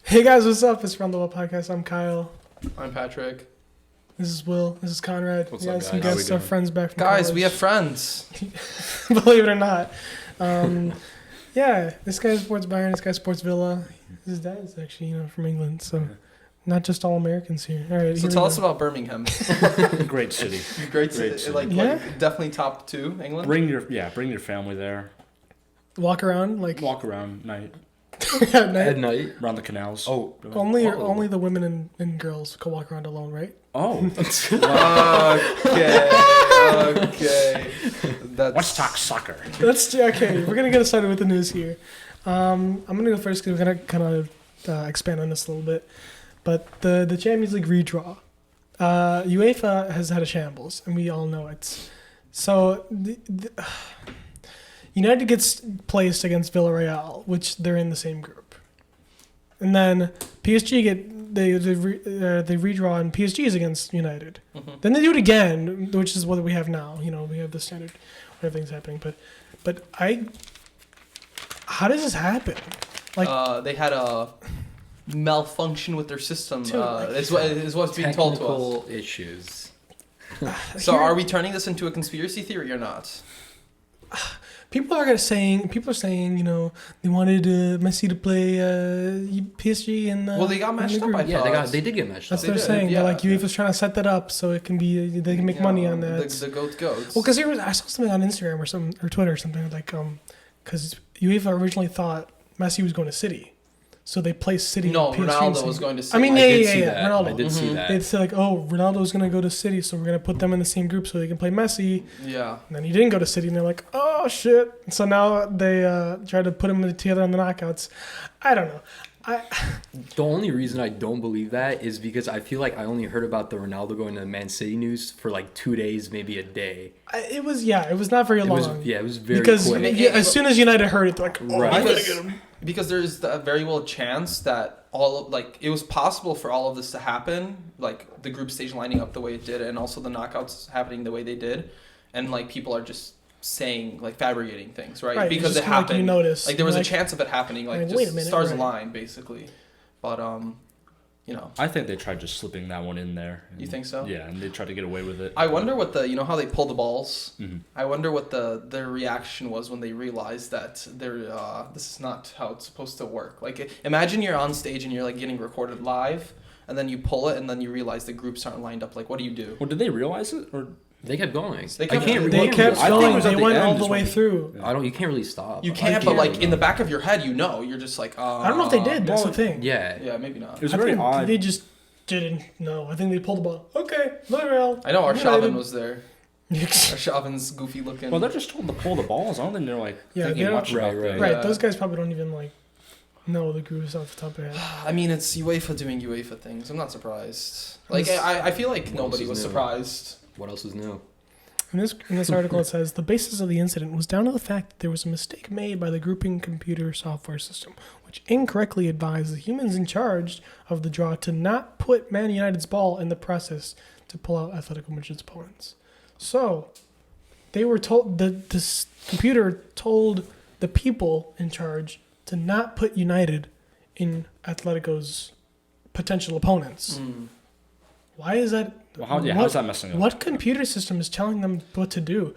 Hey guys, what's up? It's Round the World Podcast. I'm Kyle. I'm Patrick. This is Will. This is Conrad. What's yeah, up, some guys? guests are friends back from Guys, college. we have friends. Believe it or not. Yeah, this guy supports Bayern. This guy supports Villa. His dad is actually, from England, so not just all Americans here. All right. So tell us about Birmingham. Great city. Great city. city. Like definitely top 2 England. Bring your family there. Walk around Walk around night at night. At night? around the canals. Oh. Only the women and girls can walk around alone, right? Oh. Okay. Let's talk soccer. That's okay. We're gonna get started with the news here. I'm gonna go first because we're gonna kind of expand on this a little bit. But the Champions League redraw, UEFA has had a shambles, and we all know it. So United gets placed against Villarreal, which they're in the same group, and then PSG they redraw, and PSG is against United. Mm-hmm. Then they do it again, which is what we have now. We have the standard where everything's happening. But how does this happen? They had a malfunction with their system. Dude, Is what's being told to us. Technical issues. So are we turning this into a conspiracy theory or not? People are saying, they wanted Messi to play PSG in the. Well, they got matched up. They did get matched That's up. what they're saying. Yeah. They're like UEFA's trying to set that up so it can be they can make money on that. The goats. Well, because I saw something on Instagram or Twitter or something because UEFA originally thought Messi was going to City, so they placed City. No, PSG Ronaldo was going to City. I mean, Yeah. Ronaldo. I did see that. They'd say Ronaldo's going to go to City, so we're going to put them in the same group so they can play Messi. Yeah. And then he didn't go to City, and they're like, oh shit. So now they try to put him together in the knockouts. I don't know. The only reason I don't believe that is because I feel like I only heard about the Ronaldo going to Man City news for like 2 days, maybe a day. It was not very long. It was very because quick. as soon as United heard it, they're like, oh, Right. I gotta get him. Because there's a very well chance that it was possible for all of this to happen, like the group stage lining up the way it did, and also the knockouts happening the way they did, and like people are just saying fabricating things, right? Because it happened. You notice, there was a chance of it happening, just wait a minute, stars right. aligned, basically. But I think they tried just slipping that one in there. You think so? Yeah, and they tried to get away with it. I wonder what how they pull the balls. Mm-hmm. I wonder what their reaction was when they realized that this is not how it's supposed to work. Like, imagine you're on stage and you're like getting recorded live, and then you pull it, and then you realize the groups aren't lined up. Like, what do you do? Well, did they realize it, or They kept going. They kept They going. kept I think it going. was at They the went end all the is way when- through. You can't really stop. You can't, but like in the back of your head, you're just like, I don't know if they did. That's the thing. Yeah. Maybe not. it was I very think odd. they just didn't know. I think they pulled the ball. Okay, Villarreal. I know Arshavin United. was there. Arshavin's goofy looking. Well, they're just told to pull the balls. I don't think they're thinking they don't- much about right. that. Right, Yeah. those guys probably don't even know the groups off the top of their head. I mean, it's UEFA doing UEFA things. I'm not surprised. Like, This- I feel like What nobody else was is new? surprised. What else is new? In this article, it says the basis of the incident was down to the fact that there was a mistake made by the grouping computer software system, which incorrectly advised the humans in charge of the draw to not put Man United's ball in the process to pull out Atletico Madrid's opponents. So, they were told this computer told the people in charge to not put United in Atletico's potential opponents. Why is that? Well, how's that messing up? What computer system is telling them what to do?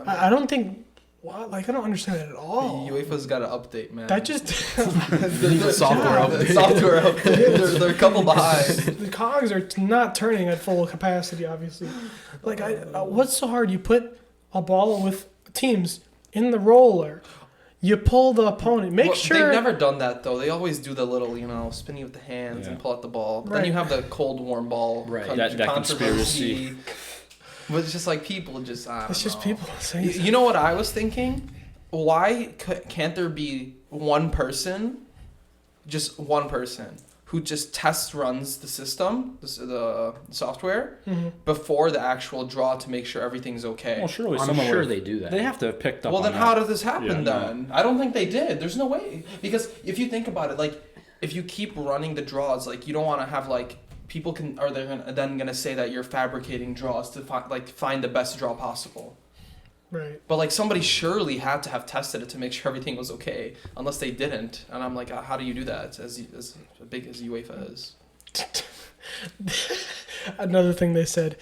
I don't think. I don't understand it at all. UEFA's got an update, man. That just the software update. Software update. They're a couple behind. the cogs are not turning at full capacity. Obviously, what's so hard? You put a ball with teams in the roller. You pull the opponent. Make sure They've never done that though. They always do the little, spinning with the hands and pull out the ball. But then you have the cold warm ball. Right. That conspiracy. But it's just like people just. It's just people saying. You know what I was thinking? Why can't there be one person, just one person, who just test runs the system, the software, before the actual draw to make sure everything's okay? Well, surely I'm someone sure would've- they do that. They have to have picked up. Well, then on how that. did this happen then? I don't think they did. There's no way. Because if you think about it, if you keep running the draws, you don't want to have people then gonna say that you're fabricating draws to find the best draw possible. Right. But like somebody surely had to have tested it to make sure everything was okay, unless they didn't. And I'm like, how do you do that as big as UEFA is? Another thing they said,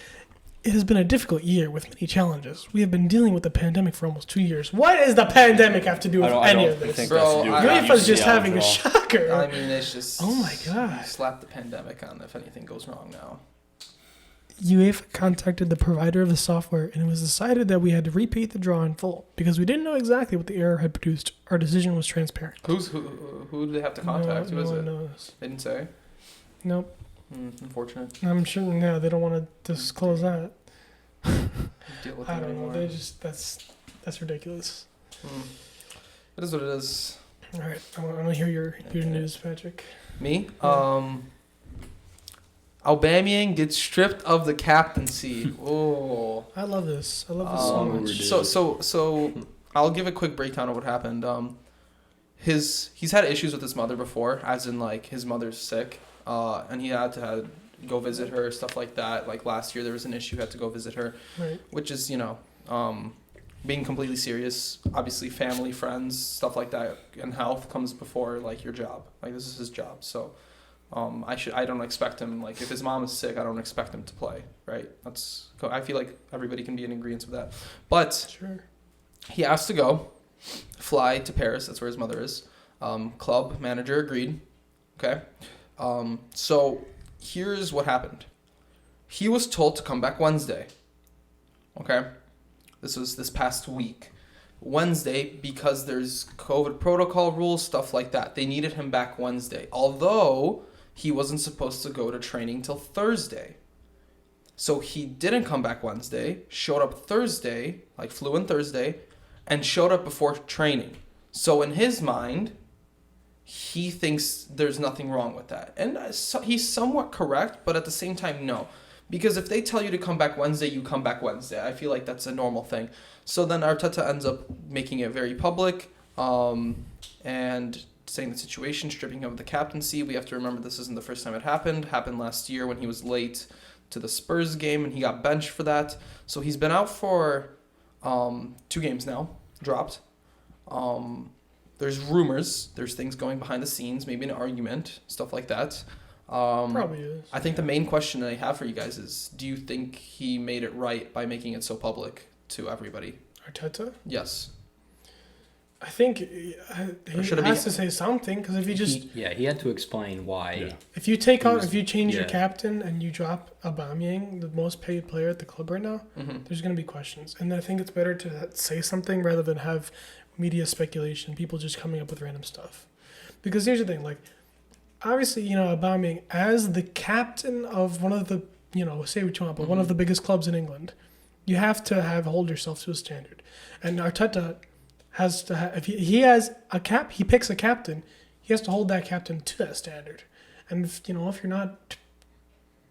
it has been a difficult year with many challenges. We have been dealing with the pandemic for almost 2 years. What does the pandemic have to do with any of this? think Bro, that's to do with the UEFA's just UCL having a draw. shocker. I mean, it's just. Oh my God. Slap the pandemic on if anything goes wrong now. UEFA contacted the provider of the software, and it was decided that we had to repeat the draw in full because we didn't know exactly what the error had produced. Our decision was transparent. Who do they have to contact? Who is one it? knows. They didn't say. Nope. Unfortunate. I'm sure. No, they don't want to disclose that. Deal with I it don't know. anymore. They just that's ridiculous. It is what it is. All right, I want to hear your news, Patrick. Me? Yeah. Aubameyang gets stripped of the captaincy. Oh. I love this. I love this so Um, much. so I'll give a quick breakdown of what happened. He's had issues with his mother before, as in like his mother's sick, and he had to go visit her, stuff like that. Like last year there was an issue, he had to go visit her, Right. which is being completely serious. Obviously, family, friends, stuff like that, and health comes before like your job. Like this is his job, so. I don't expect him, like if his mom is sick, I don't expect him to play, right? I feel like everybody can be in agreement with that. But Sure. he asked to go, fly to Paris, that's where his mother is. Club manager agreed. Okay. So here's what happened. He was told to come back Wednesday. Okay. This was this past week. Wednesday, because there's COVID protocol rules, stuff like that. They needed him back Wednesday. Although he wasn't supposed to go to training till Thursday. So he didn't come back Wednesday, showed up Thursday, like flew in Thursday, and showed up before training. So in his mind, he thinks there's nothing wrong with that. And he's somewhat correct, but at the same time, no. Because if they tell you to come back Wednesday, you come back Wednesday. I feel like that's a normal thing. So then Arteta ends up making it very public and saying the situation, stripping him of the captaincy. We have to remember this isn't the first time it happened. It happened last year when he was late to the Spurs game and he got benched for that. So he's been out for 2 games now, dropped. There's rumors, there's things going behind the scenes, maybe an argument, stuff like that. Probably is. I think the main question that I have for you guys is, do you think he made it right by making it so public to everybody? Arteta? Yes. I think he should it has be- to say something because if you just he had to explain why. Yeah. if you take He out was- if you change your yeah. captain and you drop Aubameyang, the most paid player at the club right now, Mm-hmm. there's going to be questions. And I think it's better to say something rather than have media speculation, people just coming up with random stuff. Because here's the thing, like, obviously, Aubameyang, as the captain of one of the, say what you want, but one of the biggest clubs in England, you have to hold yourself to a standard. And Arteta has to have, if he has a he picks a captain, he has to hold that captain to that standard. And if you're not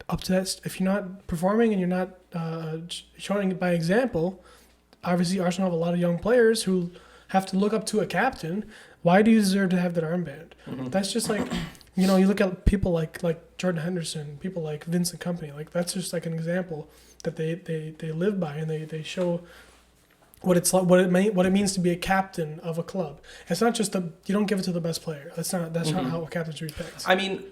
up to that, if you're not performing and you're not showing it by example, obviously Arsenal have a lot of young players who have to look up to a captain. Why do you deserve to have that armband? Mm-hmm. That's just like, you look at people like Jordan Henderson, people like Vincent Kompany. Like that's just like an example that they live by, and they show what it's like, what it means to be a captain of a club. It's not just you don't give it to the best player. That's not how a captain should be picked. I mean,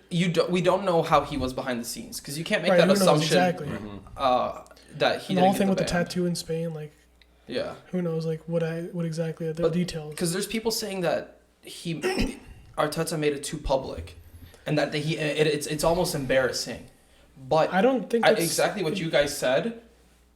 we don't know how he was behind the scenes because you can't make Right, that who knows assumption exactly. that he And the didn't whole get thing with the ban. tattoo in Spain, like Yeah. who knows, like what exactly are the But- details. Because there's people saying that Arteta made it too public, and that it's almost embarrassing. But I don't think that's exactly what you guys said.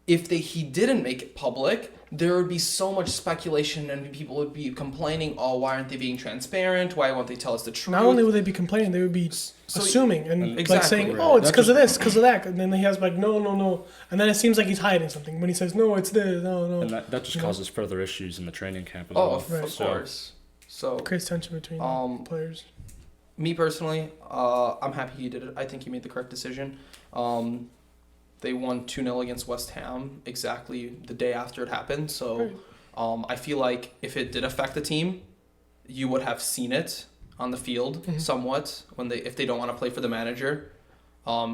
If he didn't make it public, there would be so much speculation, and people would be complaining, "Oh, why aren't they being transparent? Why won't they tell us the truth?" Not only would they be complaining, they would be assuming and like Exactly, saying, right. "Oh, it's That's because of this, because of that," and then he has like, "No," and then it seems like he's hiding something when he says, "No, it's this, no." And that just Yeah. causes further issues in the training camp as Oh, well. of Right. course. So, It creates tension between players. me personally, I'm happy he did it. I think he made the correct decision. They won 2-0 against West Ham exactly the day after it happened. So Right. I feel like if it did affect the team, you would have seen it on the field somewhat if they don't want to play for the manager.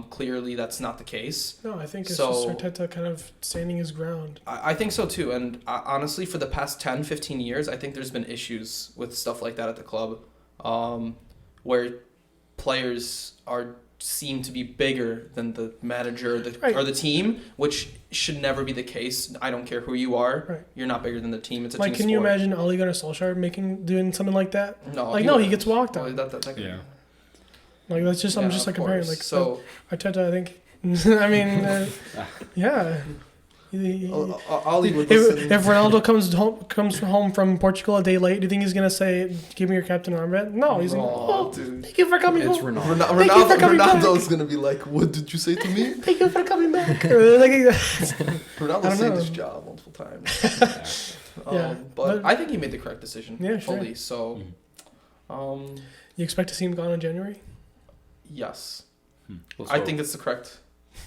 Clearly, that's not the case. No, I think it's So- just Arteta kind of standing his ground. I think so too. And honestly, for the past 10, 15 years, I think there's been issues with stuff like that at the club, where players seem to be bigger than the manager Right. or the team, which should never be the case. I don't care who you are. Right. You're not bigger than the team. It's a Like, team can you sport. imagine Ole Gunnar Solskjaer doing something like that? No, Like, no, he gets walked well, on. that Yeah. Like, that's just, I'm yeah, just like of comparing. course. Like, so Arteta, I think. I mean, yeah. Ollie would If listen. Ronaldo comes home from Portugal a day late, do you think he's gonna say, "Give me your captain armband"? No, he's like, Oh, "Oh, dude. thank you for coming It's home. Ronaldo. Thank you for coming Ronaldo's gonna be like, "What did you say to me?" Thank you for coming back." Or like, Ronaldo I don't saved know. his job multiple times. Yeah, but but- I think he made the correct decision. Yeah, sure. Fully. So, you expect to see him gone in January? yes, Let's I hope. think it's the correct.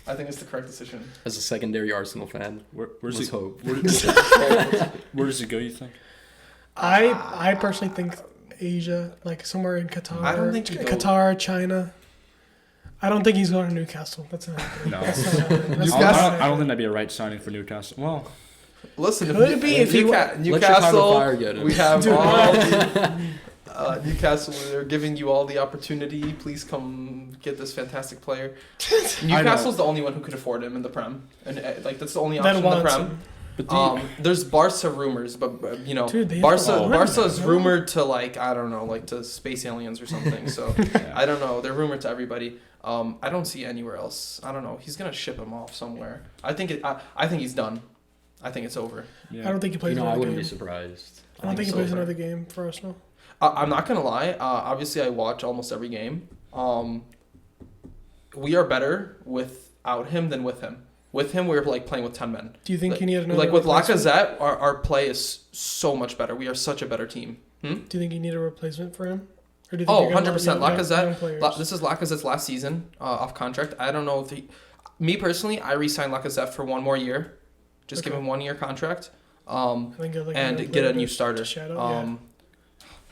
I think it's the correct decision. As a secondary Arsenal fan, Where's let's it? hope. Where does it go? You think? I personally think Asia, like somewhere in Qatar. I don't think he'd go- Qatar, China. I don't think he's going to Newcastle. That's not happening. No. That's not happening. That's I not don't happening. think that'd be a right signing for Newcastle. Well, Listen, Could it be if he Let Chicago Newcastle, Fire get him. we have Dude. all the, Newcastle. They're giving you all the opportunity. Please come get this fantastic player. Newcastle's the only one who could afford him in the Prem, and like that's the only option That in the wants Prem. him. but There's Barca rumors, but you know, Dude, they have Barca to- Barca's No. rumored to like I don't know, like to space aliens or something. So yeah. I don't know. They're rumored to everybody. I don't see anywhere else. I don't know. He's gonna ship him off somewhere. I think he's done. I think it's over. Yeah. I don't think he plays I another wouldn't game. be surprised. I don't think he it's plays over. another game for Arsenal. I'm not gonna lie. Obviously, I watch almost every game. We are better without him than with him. With him, we're like playing with 10 men. Do you think Like- you need another Like with replacement? Lacazette, our play is so much better. We are such a better team. Do you think you need a replacement for him? Or do you think Oh, you're gonna 100%. let young Lacazette. players- This is Lacazette's last season off contract. I don't know if me personally, I re-signed Lacazette for one more year. Just give Okay. him 1 year contract. I think like And another get a player new to starter. shadow,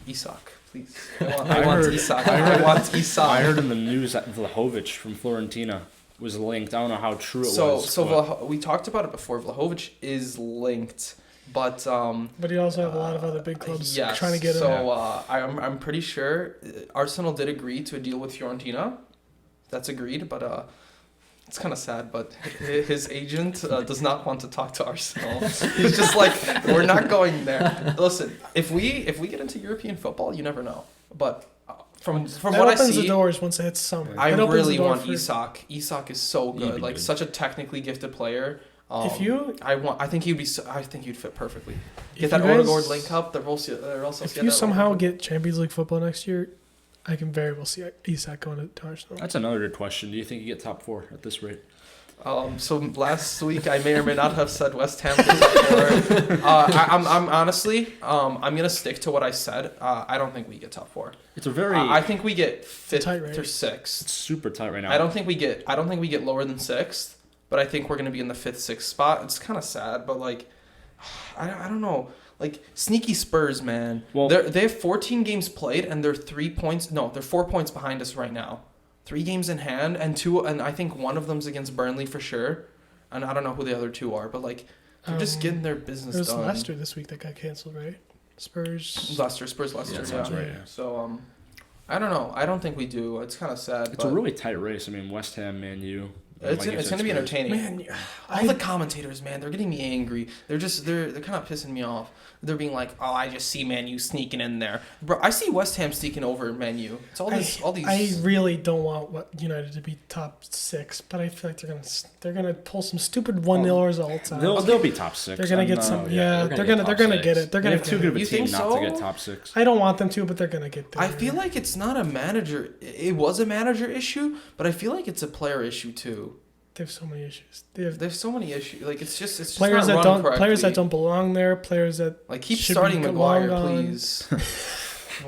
Isak, please. I want Isak. I want Isak. I heard in the news that Vlahovic from Fiorentina was linked. I don't know how true it was. So we talked about it before. Vlahovic is linked, but But you also have a lot of other big clubs yes. trying to get him. So I'm pretty sure Arsenal did agree to a deal with Fiorentina. That's agreed, but it's kind of sad. But his agent does not want to talk to Arsenal. He's just like, we're not going there. Listen, if we get into European football, you never know. But from that what I opens the see, doors once it hits summer. I That opens really the door want for- Isak. Isak is so He'd good, be like good. such a technically gifted player. If you I think he'd be. I think he'd fit perfectly. if Get that you guys- Odegaard link up. If you somehow get Champions League football next year, I can very well see Isak going to Arsenal. That's another good question. Do you think you get top 4 at this rate? So last week I may or may not have said West Ham. Before. I'm honestly. I'm gonna stick to what I said. I don't think we get top 4. It's a very. I think we get fifth tight race. or sixth. it's super tight right now. I don't think we get lower than sixth, but I think we're gonna be in the 5th, 6th spot. It's kind of sad, but like, I don't know. Like sneaky Spurs, man. Well- They have 14 games played and they're 3 points. No, they're 4 points behind us right now. 3 games in hand and I think one of them's against Burnley for sure. And I don't know who the other 2 are, but like they're just getting their business It was done. Leicester this week that got canceled, right? Spurs. Spurs, Leicester. Yeah, Yeah, sounds right, yeah. So I don't know. I don't think we do. It's kind of sad. It's a really tight race. I mean, West Ham, Man U. It's going to be entertaining. Man, All the commentators, man, they're getting me angry. They're kind of pissing me off. They're being like, "Oh, I just see Man U sneaking in there." Bro, I see West Ham sneaking over Man U. It's all these. I really don't want United to be top 6, but I feel like they're gonna pull some stupid 1-0 results out. They'll be top 6. They're gonna get some. they're Yeah, gonna they're get gonna top get six. it. They're They gonna have too get good it. of a You team think not to so? get top 6. I don't want them to, but they're gonna get there. I feel like it's not a manager. It was a manager issue, but I feel like it's a player issue too. they have so many issues. They have There's so many issues. Like it's just players not that run don't correctly. belong there. Players that Like keep should starting be Maguire, long gone. please.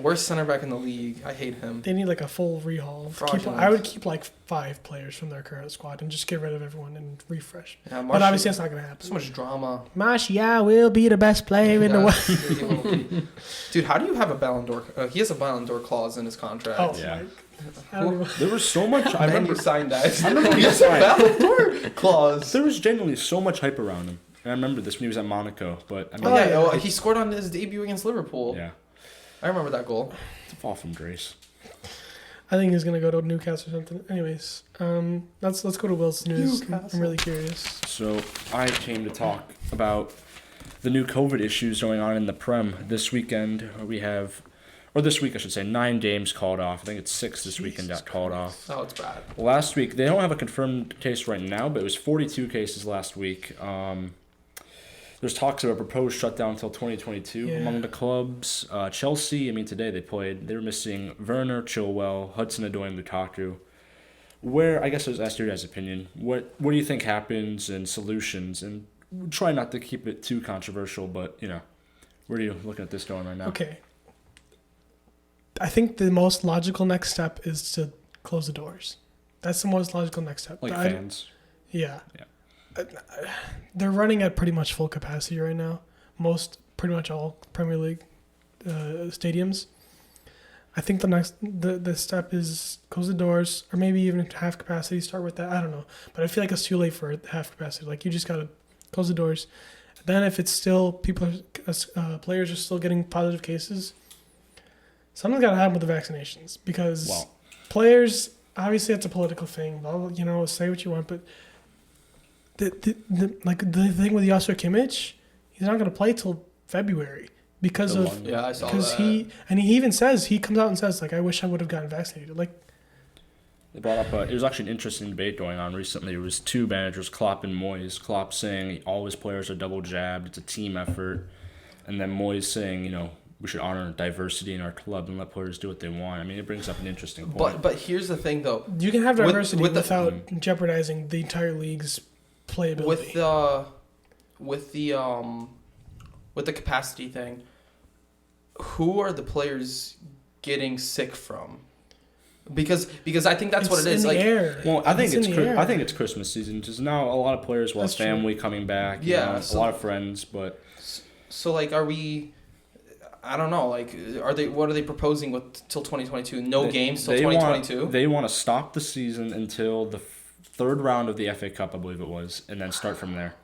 Worst center back in the league. I hate him. They need like a full rehaul. Fraudulent. I would keep like 5 players from their current squad and just get rid of everyone and refresh. Yeah, But obviously that's not going to happen. so much drama. Martial will be the best player in the world. He will be. Dude, how do you have a Ballon d'Or? He has a Ballon d'Or clause in his contract. Oh, Yeah. I don't even- There was so much. I Man, remember you signed that. I remember he has a Ballon d'Or clause. there was genuinely so much hype around him. And I remember this when he was at Monaco. But I mean, Oh, yeah. yeah. Oh, he scored on his debut against Liverpool. yeah, I remember that goal. it's a fall from grace. I think he's going to go to Newcastle or something. Anyways, let's go to Will's news. Newcastle. I'm really curious. So I came to talk about the new COVID issues going on in the Prem this weekend. We have, or this week I should say, 9 games called off. I think it's 6 this weekend got called off. Oh, it's bad. Last week, they don't have a confirmed case right now, but it was 42 cases last week. There's talks of a proposed shutdown until 2022 among the clubs. Chelsea, I mean, today they were missing Werner, Chilwell, Hudson-Odoi, and Lukaku. I guess I was asked your guys' opinion. What do you think happens and solutions? And try not to keep it too controversial, but, where are you looking at this going right now? Okay. I think the most logical next step is to close the doors. That's the most logical next step. Like But fans. Yeah. Yeah. They're running at pretty much full capacity right now. Pretty much all Premier League stadiums. I think the step is close the doors, or maybe even half capacity. Start with that. I don't know, but I feel like it's too late for half capacity. Like you just gotta close the doors. Then if it's still players are still getting positive cases, something's gotta happen with the vaccinations because players obviously it's a political thing. Say what you want, but. The thing with Joshua Kimmich, he's not going to play till February because The of one- Yeah, I saw because that. he even says he comes out and says like I wish I would have gotten vaccinated. Like They brought up, it was actually an interesting debate going on recently. It was 2 managers, Klopp and Moyes. Klopp saying all his players are double jabbed, it's a team effort. And then Moyes saying, we should honor diversity in our club and let players do what they want. I mean, it brings up an interesting point. But here's the thing, though. you can have diversity with the- without jeopardizing the entire league's playability. With the capacity thing, who are the players getting sick from? Because I think that's what it is. In Like, the air. Well, I think in the air. I think it's Christmas season. Just now, a lot of players will have That's true. family coming back. Yeah, a so- lot of friends. But so like, are we? I don't know. Like, what are they proposing till 2022? No games till 2022. They want to stop the season until the 3rd round of the FA Cup, I believe it was, and then start from there.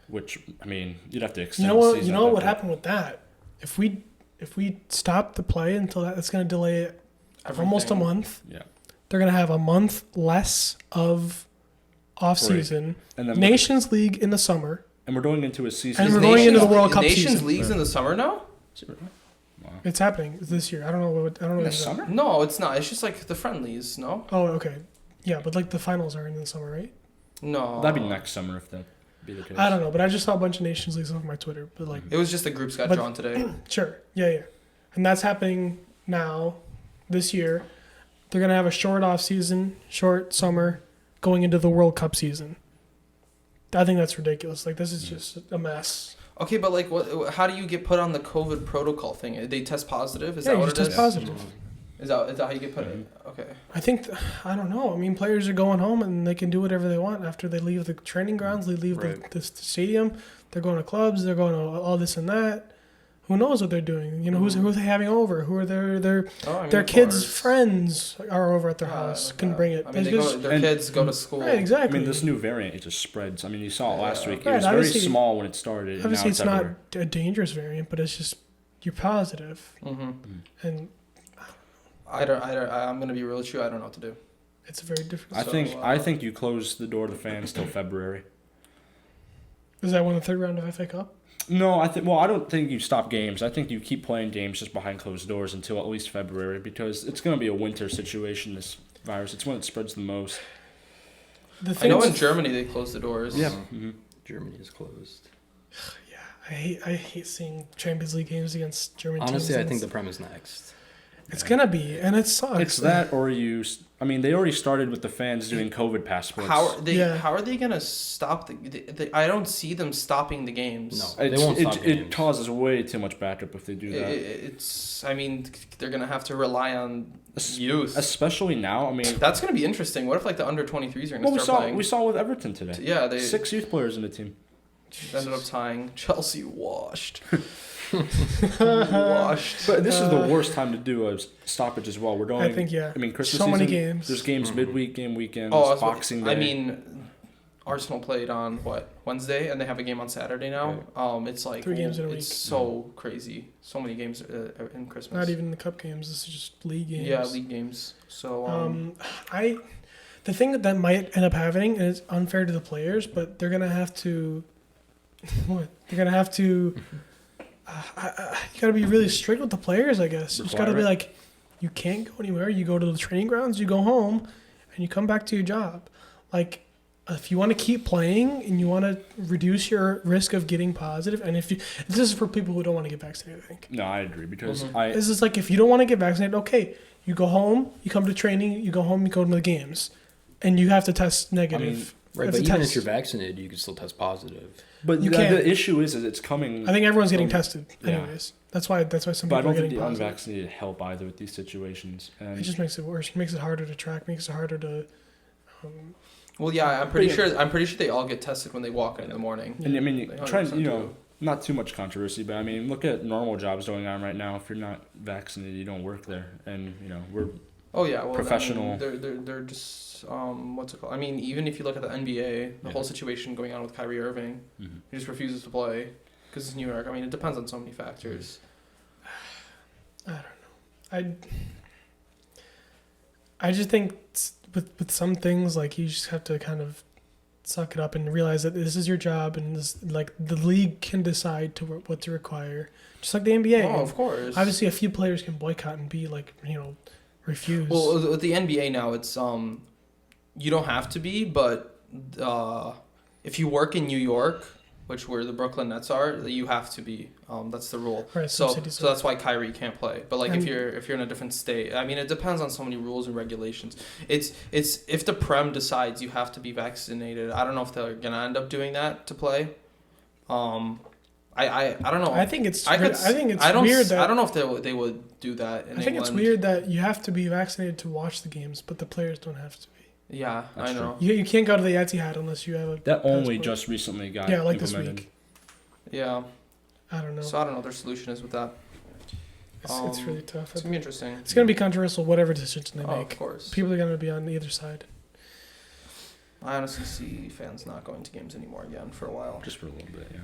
Which, I mean, you'd have to extend. You know what? The season You at know that what point. happened with that? If we stop the play until that's going to delay it almost a Everything. month. Yeah, They're going to have a month less of off season. and then Nations League in the summer. we're going into a season. And we're going into the World Cup Nations season. League's in the summer now? It's happening this year. I don't know. In the what summer? No, it's not. It's just like the friendlies. No. Oh, okay. Yeah, but like the finals are in the summer, right? No. That'd be next summer if that be the case. I don't know, but I just saw a bunch of Nations Leagues on my Twitter. But like, It was just the groups got But- drawn today. sure, yeah, and that's happening now, this year. They're gonna have a short off season, short summer, going into the World Cup season. I think that's ridiculous. Like this is just a mess. Okay, but like, what? How do you get put on the COVID protocol thing? They test positive? Is Yeah, that you what just it test is? positive. Is that how you get put in? Okay. I think I don't know. I mean, players are going home and they can do whatever they want after they leave the training grounds. They leave Right. the stadium. They're going to clubs. They're going to all this and that. Who knows what they're doing? Who's they having over? Who are their Oh, I mean, their of kids' course. friends are over at their house? Like Can that. bring it. I mean, It's their And- kids go to school. right, I exactly. mean, this new variant, it just spreads. I mean, you saw it last week. It Right, was very obviously- small when it started, and now Obviously, it's it's not everywhere. a dangerous variant, but it's just you're positive, Mm-hmm. and I'm gonna be real with you. I don't know what to do. it's a very difficult. I So, think I think you close the door to fans till February. Is that when the third round of FA Cup? No, I don't think you stop games. I think you keep playing games just behind closed doors until at least February because it's going to be a winter situation. This virus, it's when it spreads the most. The I thing know is- in Germany they closed the doors. Mm-hmm. Germany is closed. Yeah, I hate seeing Champions League games against German teams. Honestly, I think It's- the Prem is next. it's gonna be, and it sucks. It's that, or you. I mean, they already started with the fans doing COVID passports. How are they? Yeah. How are they gonna stop I don't see them stopping the games. No. They won't stop It games. causes way too much backup if they do that. It's. I mean, they're gonna have to rely on youth. Especially now. I mean, That's gonna be interesting. What if like the under 23s are gonna well, start playing? we saw with Everton today. Yeah, they 6 youth players in the team. ended up tying. Chelsea washed. Washed. But this is the worst time to do a stoppage as well. We're going. I think, yeah. I mean, Christmas So many season, games. There's games midweek, game weekends, Oh, Boxing Day. I mean, Arsenal played on Wednesday, and they have a game on Saturday now. It's like 3 games in a week. It's so crazy. So many games in Christmas. Not even the cup games. This is just league games. Yeah, league games. So the thing that might end up happening is unfair to the players, but they're gonna have to. What? They're gonna have to. You gotta be really strict with the players, I guess. You just gotta be like, you can't go anywhere. You go to the training grounds, you go home, and you come back to your job. Like, if you want to keep playing and you want to reduce your risk of getting positive, and this is for people who don't want to get vaccinated, I think. No, I agree because This is like, if you don't want to get vaccinated, okay, you go home, you come to training, you go home, you go to the games, and you have to test negative. Right, but even if you're vaccinated, you can still test positive. But the issue is it's coming. I think everyone's getting tested, Yeah. anyways. That's why some But I people are don't think getting the positive. unvaccinated help either with these situations. And It just makes it worse. It makes it harder to track. Makes it harder to. well, yeah, I'm pretty sure they all get tested when they walk in the morning. And I mean, They trying 100% do. not too much controversy, but I mean, look at normal jobs going on right now. If you're not vaccinated, you don't work there, and we're Oh yeah, well, professional. I mean, they're just what's it called? I mean, even if you look at the NBA, the whole situation going on with Kyrie Irving, he just refuses to play because it's New York. I mean, it depends on so many factors. I don't know. I just think with some things, like, you just have to kind of suck it up and realize that this is your job, and this, like, the league can decide what to require, just like the NBA. Oh, of course. Obviously, a few players can boycott and be like, refuse. Well, with the NBA now, it's you don't have to be, but if you work in New York, which where the Brooklyn Nets are, you have to be. That's the rule. Right, So that's why Kyrie can't play. But like And- if you're in a different state, I mean, it depends on so many rules and regulations. It's if the Prem decides you have to be vaccinated, I don't know if they're gonna end up doing that to play. I don't know. I think it's I weird that I don't know if they would do that in I think England. it's weird that you have to be vaccinated to watch the games, but the players don't have to be. Yeah, That's I know. You can't go to the Etihad unless you have a that only passport. just recently got like this implemented. week. Yeah. I don't know. So I don't know what their solution is with that. It's really tough. It's gonna be interesting. It's gonna be controversial, whatever decision they Oh, make. of course. People are gonna be on either side. I honestly see fans not going to games anymore again for a while. Just for a little bit, yeah.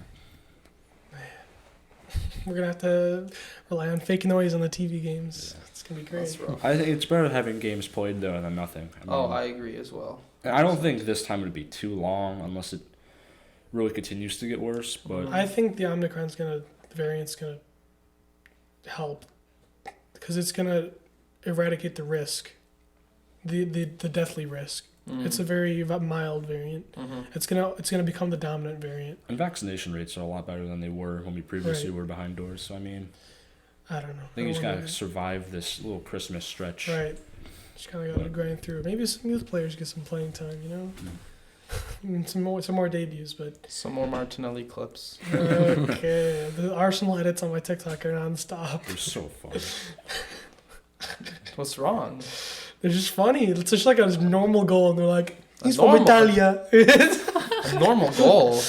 We're gonna have to rely on fake noise on the TV games. It's gonna be great. That's rough. I think it's better having games played though than nothing. I agree as well. I don't think this time would be too long unless it really continues to get worse. But I think the the variant's gonna help because it's gonna eradicate the risk, the deathly risk. It's a very mild variant. It's gonna become the dominant variant. and vaccination rates are a lot better than they were when we previously were behind doors. So I mean, I don't know. I think you just gotta survive this little Christmas stretch. Right. Just kind of got to grind through. Maybe some youth players get some playing time, and some more debuts, but Some more Martinelli clips. okay. The Arsenal edits on my TikTok are nonstop. They're so fun. What's wrong? They're just funny. It's just like a normal goal, and they're like, he's from normal. Italia. A normal goal.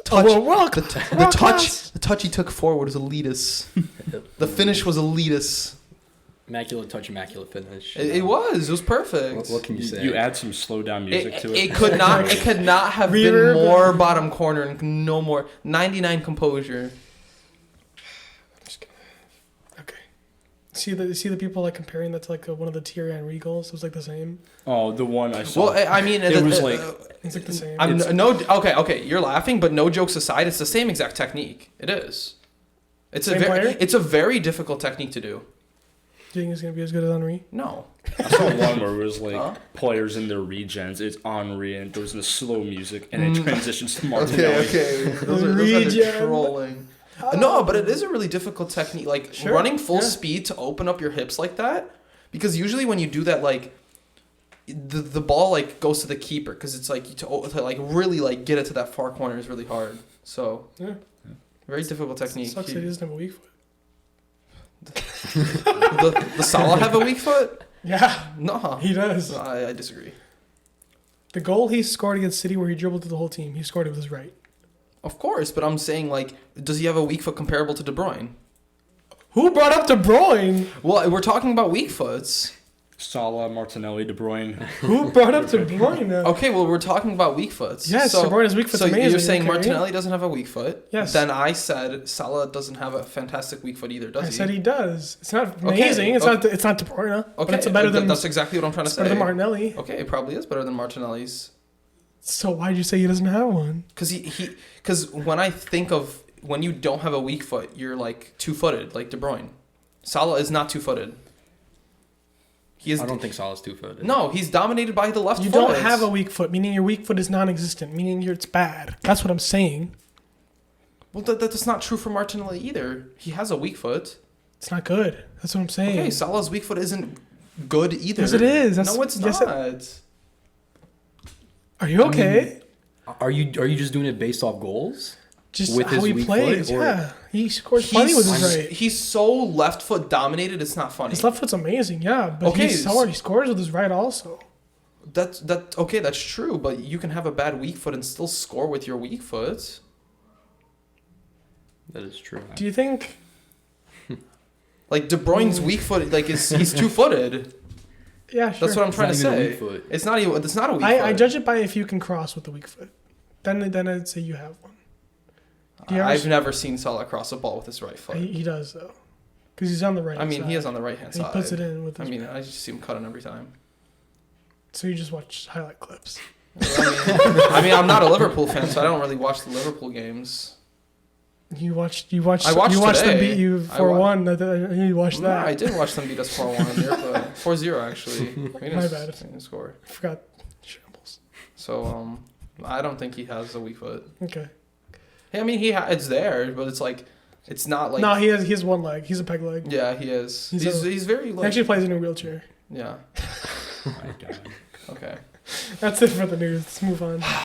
The touch he took forward was elitist. The finish was elitist. Immaculate touch, immaculate finish. It was perfect. What can you say? You add some slow down music to it. It could not have been Reverb. more bottom corner and no more 99 composure. Okay. See the people like comparing that to like one of the Thierry Henry goals. It was like the same. Oh, the one I saw. Well, I mean, it was like It's like the same. Okay. You're laughing, but no jokes aside, it's the same exact technique. It is. It's Player? it's a very difficult technique to do. Do you think it's gonna be as good as Henry? No. I saw one where it was like Huh? players in their regens. It's Henri and it goes into slow music and it transitions to Martinelli. Those are Regen. trolling. No, but it is a really difficult technique. Like Sure, running full yeah. speed to open up your hips like that. Because usually when you do that, like the ball like goes to the keeper because it's like to like really like get it to that far corner is really hard. So Yeah. very difficult technique. Sucks that he doesn't have a weak foot. the Salah have a weak foot? Yeah, No, he does. I disagree. The goal he scored against City where he dribbled through the whole team, he scored it with his right. Of course, but I'm saying like, does he have a weak foot comparable to De Bruyne? Who brought up De Bruyne? Well, we're talking about weak foots. Salah, Martinelli, De Bruyne. Who brought up De Bruyne? Okay, well, we're talking about weak foots. Yes, De Bruyne's weak foot's so amazing. you're saying okay. Martinelli doesn't have a weak foot? Yes. Then I said Salah doesn't have a fantastic weak foot either, does he? I said he does. It's not Okay, amazing. It's okay. not. It's not De Bruyne. Okay, But it's better than. that's exactly what I'm trying to It's say. better than Martinelli. Okay, it probably is better than Martinelli's. So why'd you say he doesn't have one? Because when I think of when you don't have a weak foot, you're like two-footed, like De Bruyne. Salah is not two-footed. He is. I don't think Salah's 2-footed. No, he's dominated by the left You foot. don't have a weak foot, meaning your weak foot is non-existent, meaning it's bad. That's what I'm saying. Well, that's not true for Martinelli either. He has a weak foot. It's not good. That's what I'm saying. Okay, Salah's weak foot isn't good either. Yes, it is. No, it's yes, not. Are you okay? Are you just doing it based off goals? Just with how his he weak plays. foot, or- Yeah, he scores plenty with his right. He's so left foot dominated. It's not funny. His left foot's amazing. Yeah, but Okay, he scores with his right also. Okay, that's true. But you can have a bad weak foot and still score with your weak foot. That is true. Do you think? Like De Bruyne's weak foot, like he's two-footed. Yeah, sure. That's what I'm trying to It's not even a say. weak foot. It's not even. It's not a weak foot. I judge it by if you can cross with the weak foot. Then I'd say you have one. Do you ever I've never seen Salah cross a ball with his right foot. He does though, because he's on the right. I mean, side. he is on the right hand And he side. puts it in with I his. mean, I just see him cutting every time. So you just watch highlight clips. I mean, I'm not a Liverpool fan, so I don't really watch the Liverpool games. You watched. I watched You watched them today. beat you I 4-1. You watched No, that. I did watch them beat us 4-1. 4-0 actually. We didn't My bad. we didn't score. I forgot. Shambles. So I don't think he has a weak foot. Okay. Hey, I mean, it's there, but it's like, it's not like. No, he has one leg. He's a peg leg. Yeah, he is. He's He's very He like. actually plays in a wheelchair. Yeah. My God. Okay. That's it for the news. Let's move on.